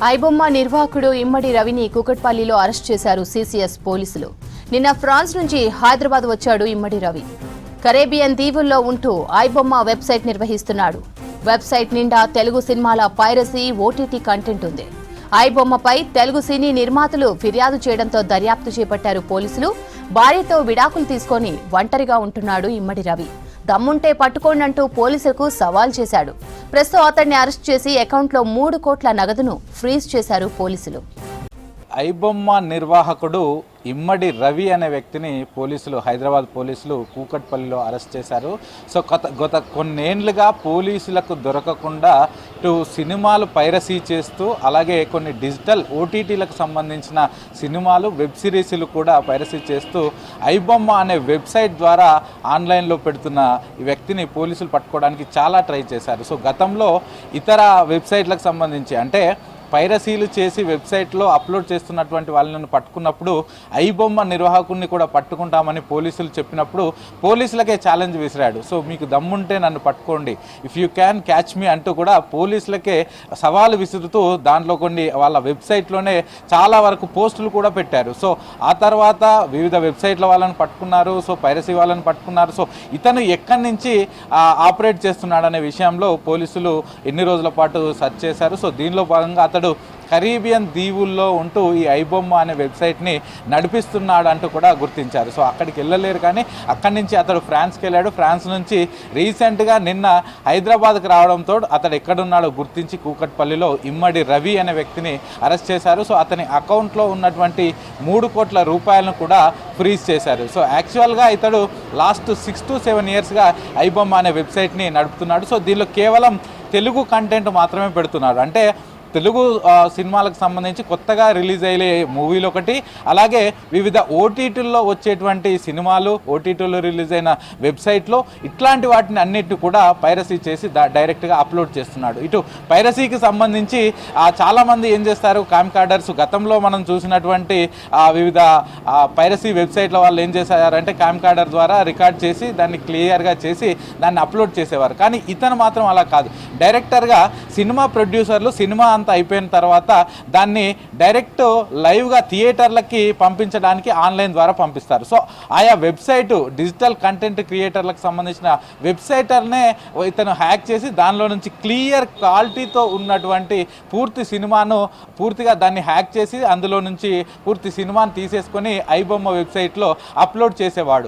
ఐబొమ్మ నిర్వాహకుడు ఇమ్మడి రవిని కూకట్పల్లిలో అరెస్ట్ చేశారు సీసీఎస్ పోలీసులు. నిన్న ఫ్రాన్స్ నుంచి హైదరాబాద్ వచ్చాడు ఇమ్మడి రవి. కరేబియన్ దీవుల్లో ఉంటూ ఐబొమ్మ వెబ్సైట్ నిర్వహిస్తున్నాడు. వెబ్సైట్ నిండా తెలుగు సినిమాల పైరసీ, ఓటీటీ కంటెంట్ ఉంది. ఐబొమ్మపై తెలుగు సినీ నిర్మాతలు ఫిర్యాదు చేయడంతో దర్యాప్తు చేపట్టారు పోలీసులు. భార్యతో విడాకులు తీసుకొని ఒంటరిగా ఉంటున్నాడు ఇమ్మడి రవి. దమ్ముంటే పట్టుకోండంటూ పోలీసులకు సవాల్ చేశాడు. ప్రస్తుతం అతన్ని అరెస్ట్ చేసి అకౌంట్లో 3 కోట్ల నగదును ఫ్రీజ్ చేశారు పోలీసులు. ఐబొమ్మ నిర్వాహకుడు ఇమ్మడి రవి అనే వ్యక్తిని హైదరాబాద్ పోలీసులు కూకట్పల్లిలో అరెస్ట్ చేశారు. సో గత కొన్నేళ్లుగా పోలీసులకు దొరకకుండా ఇటు సినిమాలు పైరసీ చేస్తూ, అలాగే కొన్ని డిజిటల్ ఓటీటీలకు సంబంధించిన సినిమాలు, వెబ్ సిరీస్లు కూడా పైరసీ చేస్తూ ఐబొమ్మ అనే వెబ్సైట్ ద్వారా ఆన్లైన్లో పెడుతున్న ఈ వ్యక్తిని పోలీసులు పట్టుకోవడానికి చాలా ట్రై చేశారు. సో గతంలో ఇతర వెబ్సైట్లకు సంబంధించి అంటే పైరసీలు చేసి వెబ్సైట్లో అప్లోడ్ చేస్తున్నటువంటి వాళ్ళని పట్టుకున్నప్పుడు ఐబొమ్మ నిర్వాహకుడిని కూడా పట్టుకుంటామని పోలీసులు చెప్పినప్పుడు పోలీసులకే ఛాలెంజ్ విసిరాడు. సో మీకు దమ్ముంటే నన్ను పట్టుకోండి, ఇఫ్ యూ క్యాన్ క్యాచ్ మీ అంటూ కూడా పోలీసులకే సవాలు విసురుతూ దాంట్లో కొన్ని వాళ్ళ వెబ్సైట్లోనే చాలా వరకు పోస్టులు కూడా పెట్టారు. సో ఆ తర్వాత వివిధ వెబ్సైట్ల వాళ్ళని పట్టుకున్నారు. సో పైరసీ వాళ్ళని పట్టుకున్నారు. సో ఇతను ఎక్కడి నుంచి ఆపరేట్ చేస్తున్నాడనే విషయంలో పోలీసులు ఎన్ని రోజుల పాటు సెర్చ్ చేశారు. సో దీనిలో భాగంగా అతడు కరీబియన్ దీవుల్లో ఉంటూ ఈ ఐబొమ్మ అనే వెబ్సైట్ని నడిపిస్తున్నాడు అంటూ కూడా గుర్తించారు. సో అక్కడికి వెళ్ళలేరు, కానీ అక్కడి నుంచి అతడు ఫ్రాన్స్కి వెళ్ళాడు. ఫ్రాన్స్ నుంచి రీసెంట్గా నిన్న హైదరాబాద్కి రావడంతో అతడు ఎక్కడున్నాడో గుర్తించి కూకట్పల్లిలో ఇమ్మడి రవి అనే వ్యక్తిని అరెస్ట్ చేశారు. సో అతని అకౌంట్లో ఉన్నటువంటి 3 కోట్ల రూపాయలను కూడా ఫ్రీజ్ చేశారు. సో యాక్చువల్గా ఇతడు లాస్ట్ 6 to 7 ఇయర్స్గా ఐబొమ్మ అనే వెబ్సైట్ని నడుపుతున్నాడు. సో దీనిలో కేవలం తెలుగు కంటెంట్ మాత్రమే పెడుతున్నాడు. అంటే తెలుగు సినిమాలకు సంబంధించి కొత్తగా రిలీజ్ అయ్యే మూవీలు ఒకటి, అలాగే వివిధ ఓటీటీల్లో వచ్చేటువంటి సినిమాలు, ఓటీటీలో రిలీజ్ అయిన వెబ్సైట్లో ఇట్లాంటి వాటిని అన్నిటిని కూడా పైరసీ చేసి డైరెక్ట్గా అప్లోడ్ చేస్తున్నాడు. ఇటు పైరసీకి సంబంధించి చాలామంది ఏం చేస్తారు, క్యామ్కార్డర్స్, గతంలో మనం చూసినటువంటి వివిధ పైరసీ వెబ్సైట్ల వాళ్ళు ఏం చేశారంటే క్యామ్కార్డర్ ద్వారా రికార్డ్ చేసి దాన్ని క్లియర్గా చేసి దాన్ని అప్లోడ్ చేసేవారు. కానీ ఇతను మాత్రం అలా కాదు, డైరెక్టర్గా సినిమా ప్రొడ్యూసర్లు సినిమా అంతా అయిపోయిన తర్వాత దాన్ని డైరెక్ట్ లైవ్గా థియేటర్లకి పంపించడానికి ఆన్లైన్ ద్వారా పంపిస్తారు. సో ఆయా వెబ్సైటు డిజిటల్ కంటెంట్ క్రియేటర్లకు సంబంధించిన వెబ్సైటర్నే ఇతను హ్యాక్ చేసి దానిలో నుంచి క్లియర్ క్వాలిటీతో ఉన్నటువంటి పూర్తి సినిమాను పూర్తిగా దాన్ని హ్యాక్ చేసి అందులో నుంచి పూర్తి సినిమాను తీసేసుకొని ఐబొమ్మ వెబ్సైట్లో అప్లోడ్ చేసేవాడు.